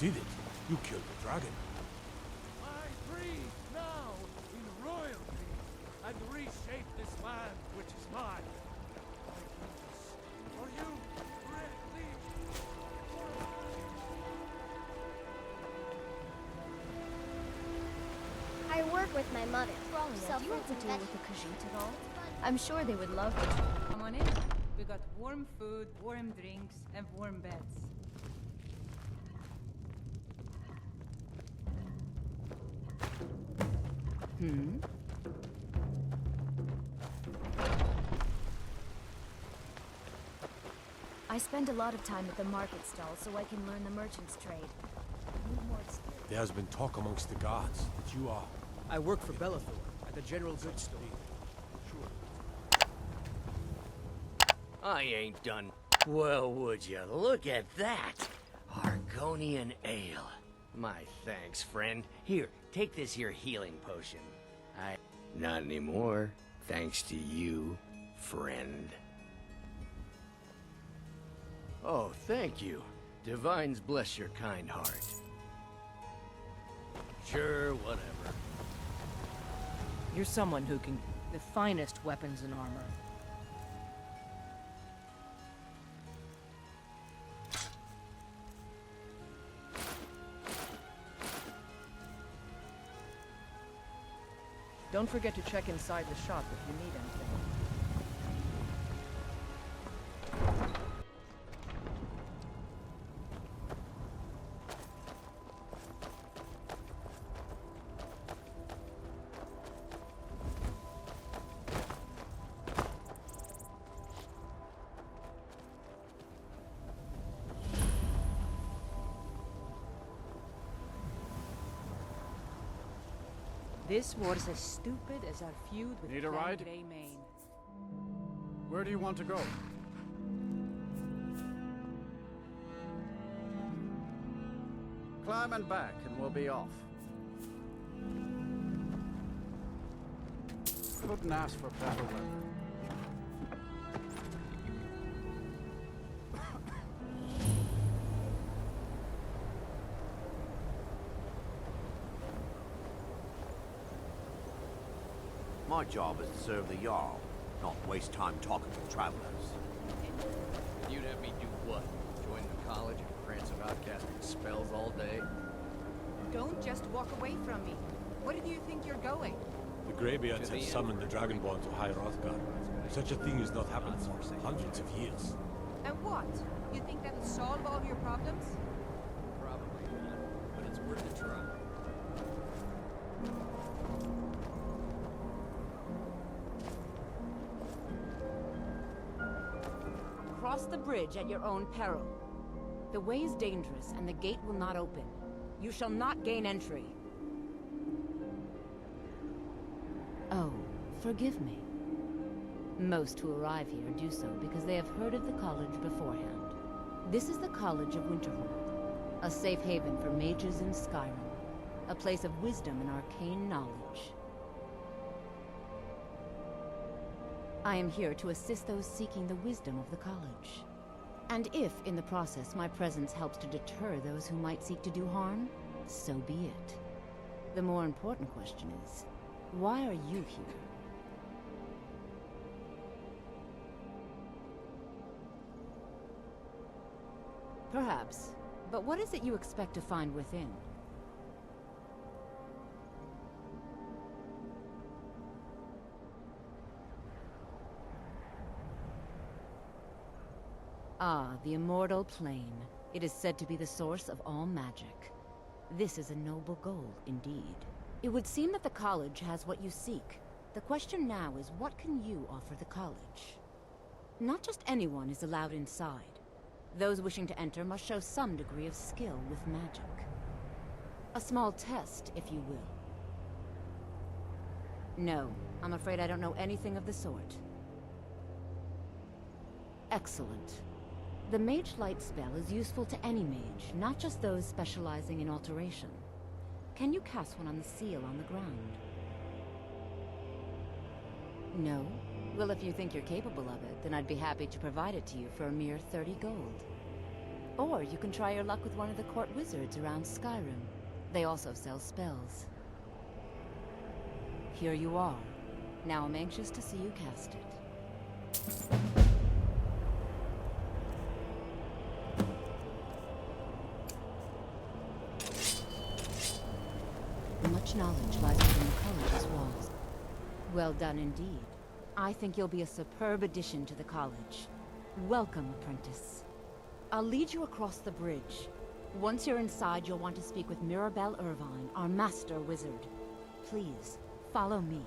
did it. You killed the dragon. I breathe now in royalty and reshape this land which is mine. My goodness, are you ready? I work with my mother. Do you have to deal with the Khajiit at all? I'm sure they would love to. Come on in. We got warm food, warm drinks, and warm beds. I spend a lot of time at the market stall so I can learn the merchant's trade. Need more experience. There has been talk amongst the guards that you are. I work for Bellathor at the general goods store. I ain't done. Well, would you look at that? Argonian Ale. My thanks, friend. Here, take this here healing potion. Not anymore. Thanks to you, friend. Oh, thank you. Divines bless your kind heart. Sure, whatever. You're someone who can... the finest weapons and armor. Don't forget to check inside the shop if you need anything. This war's as stupid as our feud with Need a Clan ride? Greymane. Where do you want to go? Climb and back, and we'll be off. Couldn't ask for better weather. My job is to serve the Jarl, not waste time talking to travelers. And you'd have me do what? Join the college and prance about casting spells all day? Don't just walk away from me. Where do you think you're going? The Greybeards have summoned the Dragonborn to High Hrothgar. Such a thing has not happened for hundreds of years. And what? You think that'll solve all your problems? Probably not, but it's worth a try. Cross the bridge at your own peril. The way is dangerous, and the gate will not open. You shall not gain entry. Oh, forgive me. Most who arrive here do so because they have heard of the college beforehand. This is the College of Winterhold, a safe haven for mages in Skyrim, a place of wisdom and arcane knowledge. I am here to assist those seeking the wisdom of the college. And if, in the process, my presence helps to deter those who might seek to do harm, so be it. The more important question is, why are you here? Perhaps, but what is it you expect to find within? Ah, the immortal plane. It is said to be the source of all magic. This is a noble goal, indeed. It would seem that the college has what you seek. The question now is, what can you offer the college? Not just anyone is allowed inside. Those wishing to enter must show some degree of skill with magic. A small test, if you will. No, I'm afraid I don't know anything of the sort. Excellent. The Mage Light spell is useful to any mage, not just those specializing in alteration. Can you cast one on the seal on the ground? No? Well, if you think you're capable of it, then I'd be happy to provide it to you for a mere 30 gold. Or you can try your luck with one of the court wizards around Skyrim. They also sell spells. Here you are. Now I'm anxious to see you cast it. Much knowledge lies within the college's walls. Well done indeed. I think you'll be a superb addition to the college. Welcome, apprentice. I'll lead you across the bridge. Once you're inside, you'll want to speak with Mirabelle Irvine, our master wizard. Please, follow me.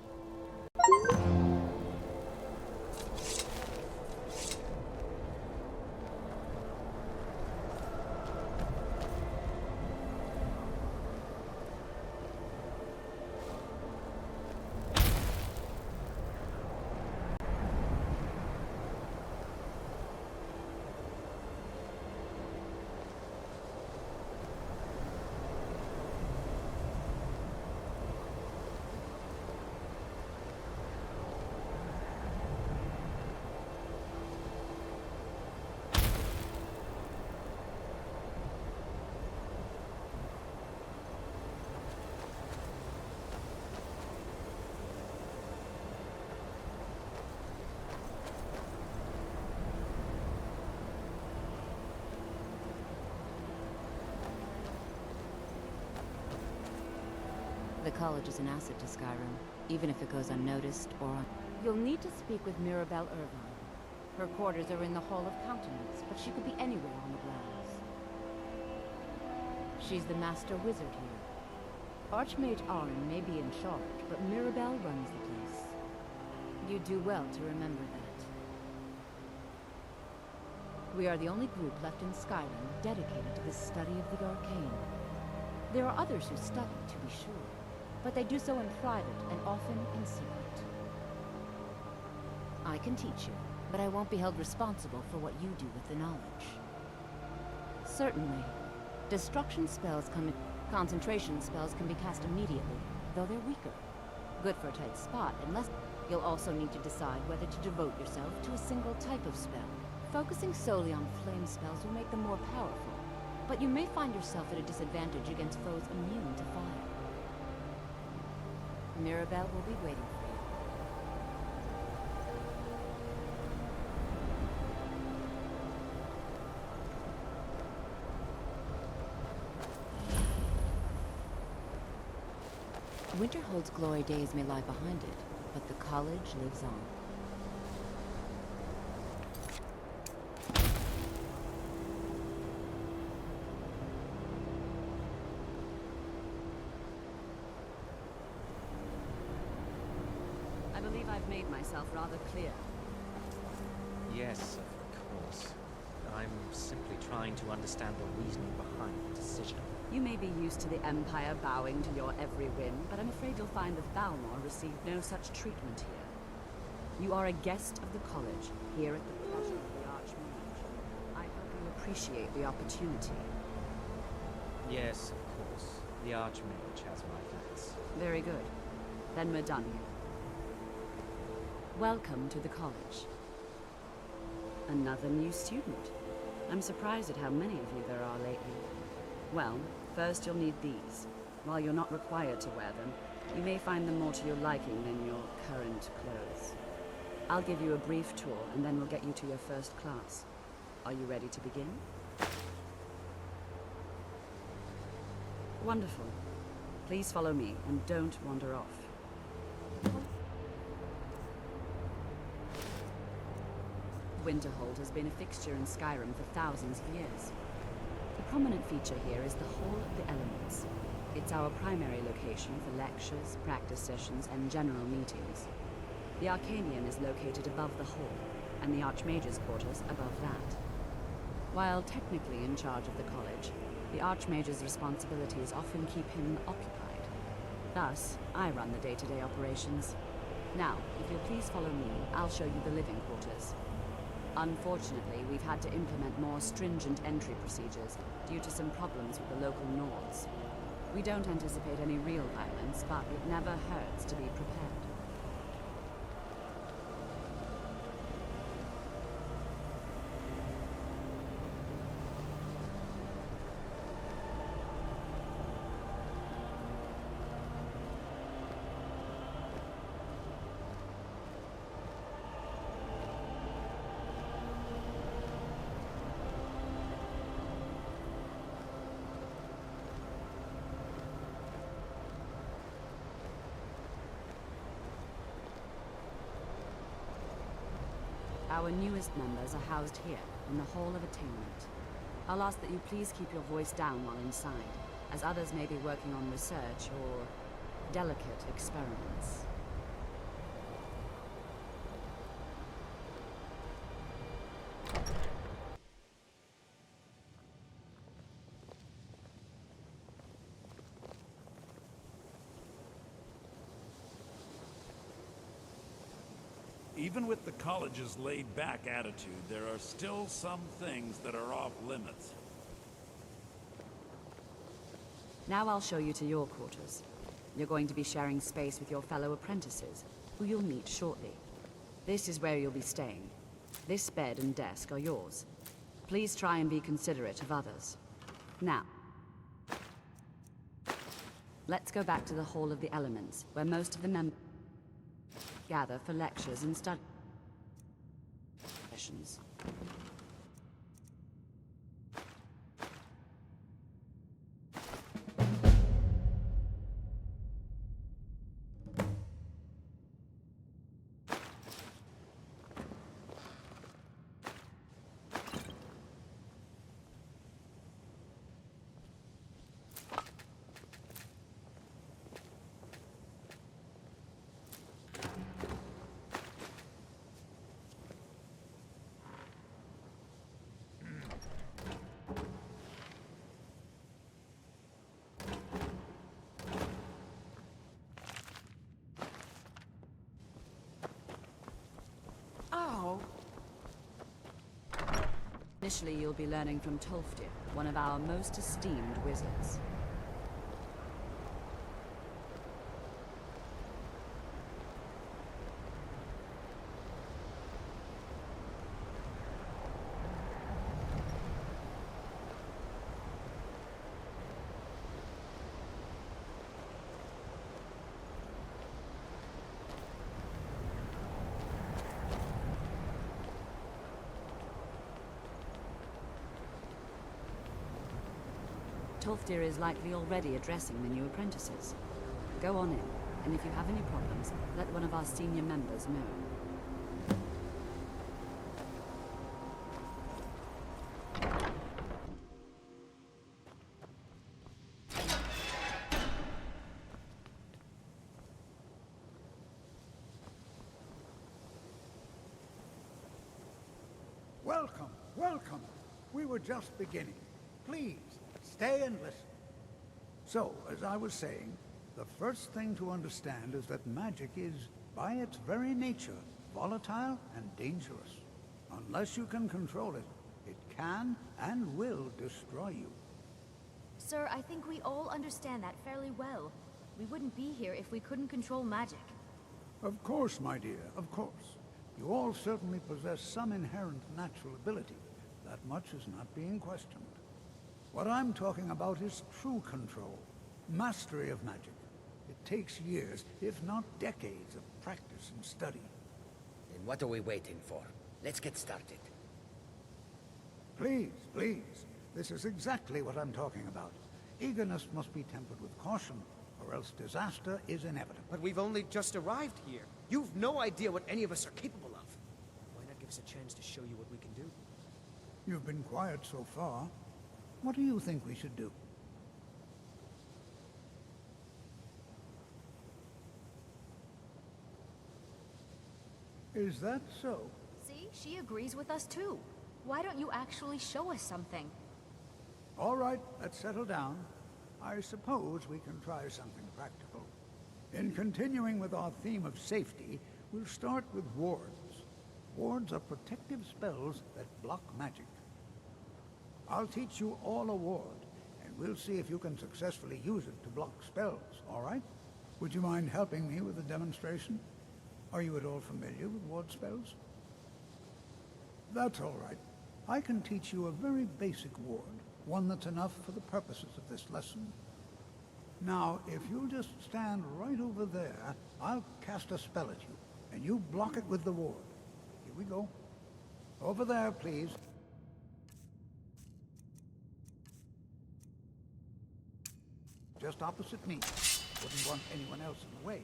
The college is an asset to Skyrim, even if it goes unnoticed or You'll need to speak with Mirabelle Irvine. Her quarters are in the Hall of Countenance, but she could be anywhere on the grounds. She's the master wizard here. Archmage Arn may be in charge, but Mirabelle runs the place. You do well to remember that. We are the only group left in Skyrim dedicated to the study of the arcane. There are others who study, to be sure, but they do so in private and often in secret. I can teach you, but I won't be held responsible for what you do with the knowledge. Certainly. Destruction spells come in. Concentration spells can be cast immediately, though they're weaker. Good for a tight spot, unless you'll also need to decide whether to devote yourself to a single type of spell. Focusing solely on flame spells will make them more powerful, but you may find yourself at a disadvantage against foes immune to fire. Mirabelle will be waiting for you. Winterhold's glory days may lie behind it, but the college lives on. I believe I've made myself rather clear. Yes, of course. I'm simply trying to understand the reasoning behind the decision. You may be used to the Empire bowing to your every whim, but I'm afraid you'll find that Balmor received no such treatment here. You are a guest of the college, here at the pleasure of the Archmage. I hope you appreciate the opportunity. Yes, of course. The Archmage has my thanks. Very good. Then we're done here. Welcome to the college. Another new student. I'm surprised at how many of you there are lately. Well, first you'll need these. While you're not required to wear them, you may find them more to your liking than your current clothes. I'll give you a brief tour, and then we'll get you to your first class. Are you ready to begin? Wonderful. Please follow me, and don't wander off. Winterhold has been a fixture in Skyrim for thousands of years. The prominent feature here is the Hall of the Elements. It's our primary location for lectures, practice sessions, and general meetings. The Arcanian is located above the hall, and the Archmage's quarters above that. While technically in charge of the college, the Archmage's responsibilities often keep him occupied. Thus, I run the day-to-day operations. Now, if you'll please follow me, I'll show you the living quarters. Unfortunately, we've had to implement more stringent entry procedures due to some problems with the local Nords. We don't anticipate any real violence, but it never hurts to be prepared. Our newest members are housed here, in the Hall of Attainment. I'll ask that you please keep your voice down while inside, as others may be working on research or delicate experiments. Even with the college's laid-back attitude, there are still some things that are off limits. Now I'll show you to your quarters. You're going to be sharing space with your fellow apprentices, who you'll meet shortly. This is where you'll be staying. This bed and desk are yours. Please try and be considerate of others. Now, let's go back to the Hall of the Elements, where most of the members gather for lectures and study sessions. Initially, you'll be learning from Tolfdir, one of our most esteemed wizards. Tolfdir is likely already addressing the new apprentices. Go on in, and if you have any problems, let one of our senior members know. Welcome, welcome. We were just beginning. Please, stay and listen. So, as I was saying, the first thing to understand is that magic is, by its very nature, volatile and dangerous. Unless you can control it, it can and will destroy you. Sir, I think we all understand that fairly well. We wouldn't be here if we couldn't control magic. Of course, my dear, of course. You all certainly possess some inherent natural ability. That much is not being questioned. What I'm talking about is true control, mastery of magic. It takes years, if not decades, of practice and study. Then what are we waiting for? Let's get started. Please, please. This is exactly what I'm talking about. Eagerness must be tempered with caution, or else disaster is inevitable. But we've only just arrived here. You've no idea what any of us are capable of. Why not give us a chance to show you what we can do? You've been quiet so far. What do you think we should do? Is that so? See, she agrees with us too. Why don't you actually show us something? All right, let's settle down. I suppose we can try something practical. In continuing with our theme of safety, we'll start with wards. Wards are protective spells that block magic. I'll teach you all a ward, and we'll see if you can successfully use it to block spells, all right? Would you mind helping me with a demonstration? Are you at all familiar with ward spells? That's all right. I can teach you a very basic ward, one that's enough for the purposes of this lesson. Now, if you'll just stand right over there, I'll cast a spell at you, and you block it with the ward. Here we go. Over there, please. Just opposite me. Wouldn't want anyone else in the way.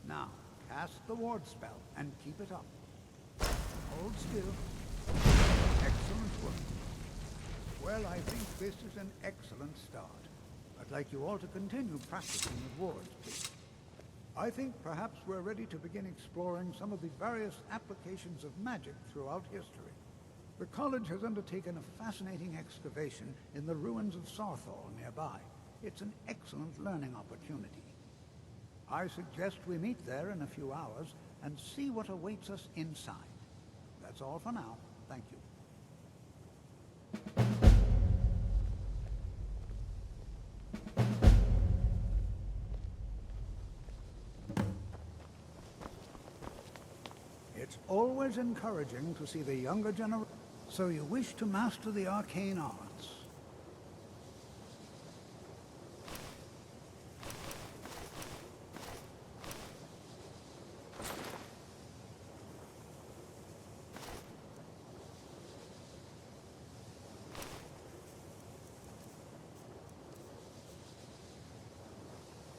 Now, cast the ward spell and keep it up. Hold still. Excellent work. Well, I think this is an excellent start. I'd like you all to continue practicing with wards, please. I think perhaps we're ready to begin exploring some of the various applications of magic throughout history. The college has undertaken a fascinating excavation in the ruins of Sarthal nearby. It's an excellent learning opportunity. I suggest we meet there in a few hours and see what awaits us inside. That's all for now. Thank you. It's always encouraging to see the younger generation. So you wish to master the arcane arts.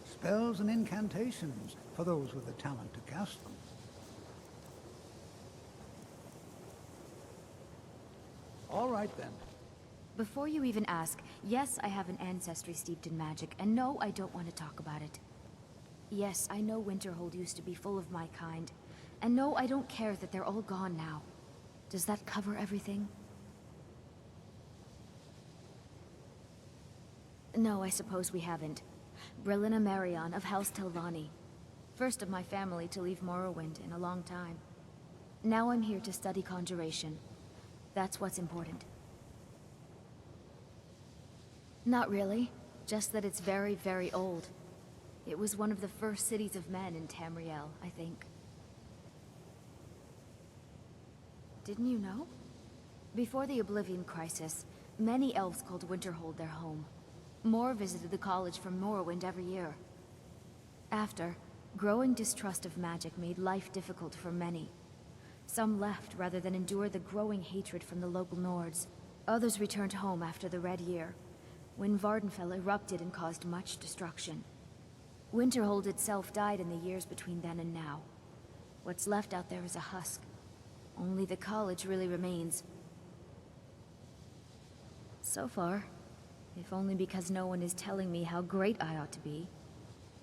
Spells and incantations for those with the talent to cast them. All right, then. Before you even ask, yes, I have an ancestry steeped in magic, and no, I don't want to talk about it. Yes, I know Winterhold used to be full of my kind, and no, I don't care that they're all gone now. Does that cover everything? No, I suppose we haven't. Brillina Marion of House Telvanni. First of my family to leave Morrowind in a long time. Now I'm here to study conjuration. That's what's important. Not really. Just that it's very, very old. It was one of the first cities of men in Tamriel, I think. Didn't you know? Before the Oblivion Crisis, many elves called Winterhold their home. More visited the college from Morrowind every year. After, growing distrust of magic made life difficult for many. Some left rather than endure the growing hatred from the local Nords. Others returned home after the Red Year, when Vardenfell erupted and caused much destruction. Winterhold itself died in the years between then and now. What's left out there is a husk. Only the college really remains. So far, if only because no one is telling me how great I ought to be.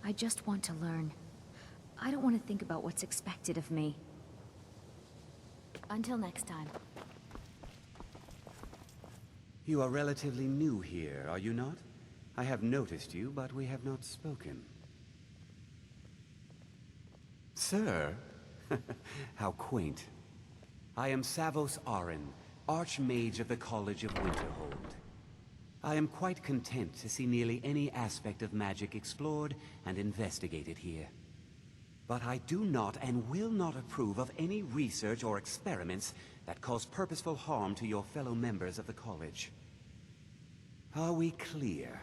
I just want to learn. I don't want to think about what's expected of me. Until next time. You are relatively new here, are you not? I have noticed you, but we have not spoken. Sir? How quaint. I am Savos Arin, Archmage of the College of Winterhold. I am quite content to see nearly any aspect of magic explored and investigated here. But I do not and will not approve of any research or experiments that cause purposeful harm to your fellow members of the college. Are we clear?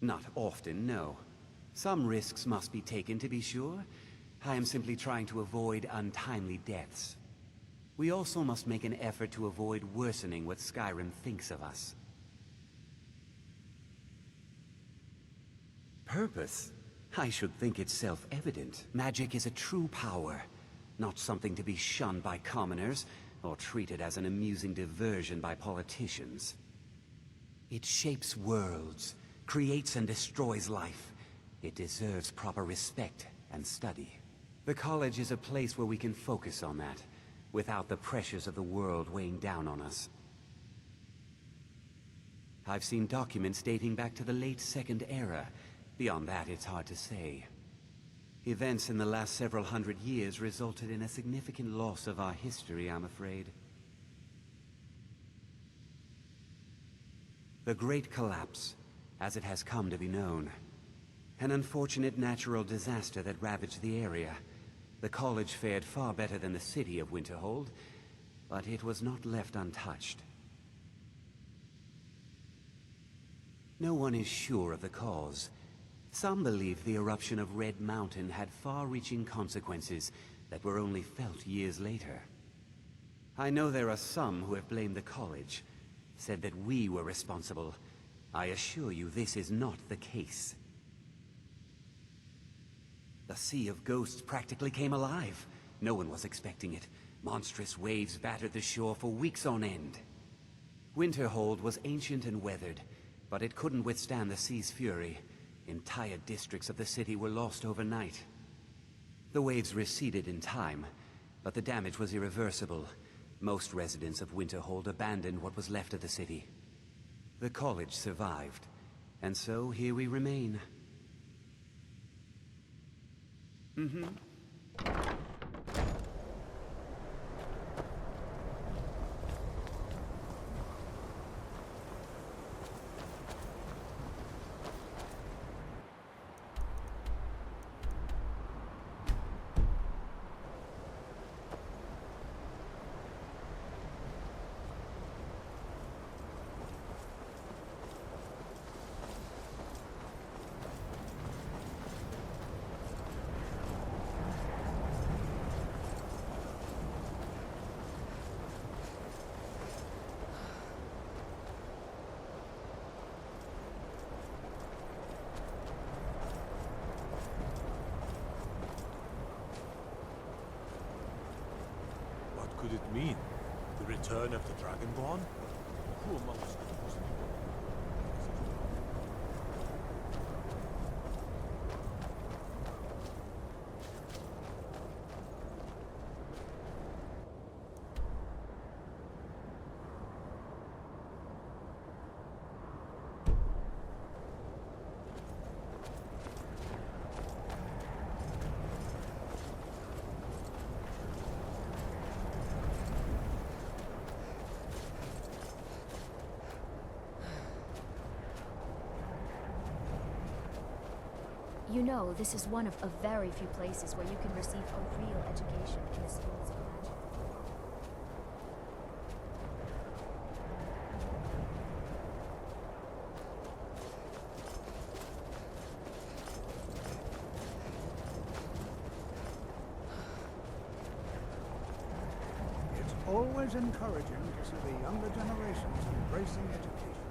Not often, no. Some risks must be taken, to be sure. I am simply trying to avoid untimely deaths. We also must make an effort to avoid worsening what Skyrim thinks of us. Purpose? I should think it's self-evident. Magic is a true power, not something to be shunned by commoners, or treated as an amusing diversion by politicians. It shapes worlds, creates and destroys life. It deserves proper respect and study. The college is a place where we can focus on that, without the pressures of the world weighing down on us. I've seen documents dating back to the late Second Era. Beyond that, it's hard to say. Events in the last several hundred years resulted in a significant loss of our history, I'm afraid. The Great Collapse, as it has come to be known. An unfortunate natural disaster that ravaged the area. The college fared far better than the city of Winterhold, but it was not left untouched. No one is sure of the cause. Some believe the eruption of Red Mountain had far-reaching consequences that were only felt years later. I know there are some who have blamed the college, said that we were responsible. I assure you this is not the case. The Sea of Ghosts practically came alive. No one was expecting it. Monstrous waves battered the shore for weeks on end. Winterhold was ancient and weathered, but it couldn't withstand the sea's fury. Entire districts of the city were lost overnight. The waves receded in time, but the damage was irreversible. Most residents of Winterhold abandoned what was left of the city. The college survived, and so here we remain. What could it mean? The return of the Dragonborn? Who among us knows? You know, this is one of a very few places where you can receive a real education in the schools of magic. It's always encouraging to see the younger generations embracing education.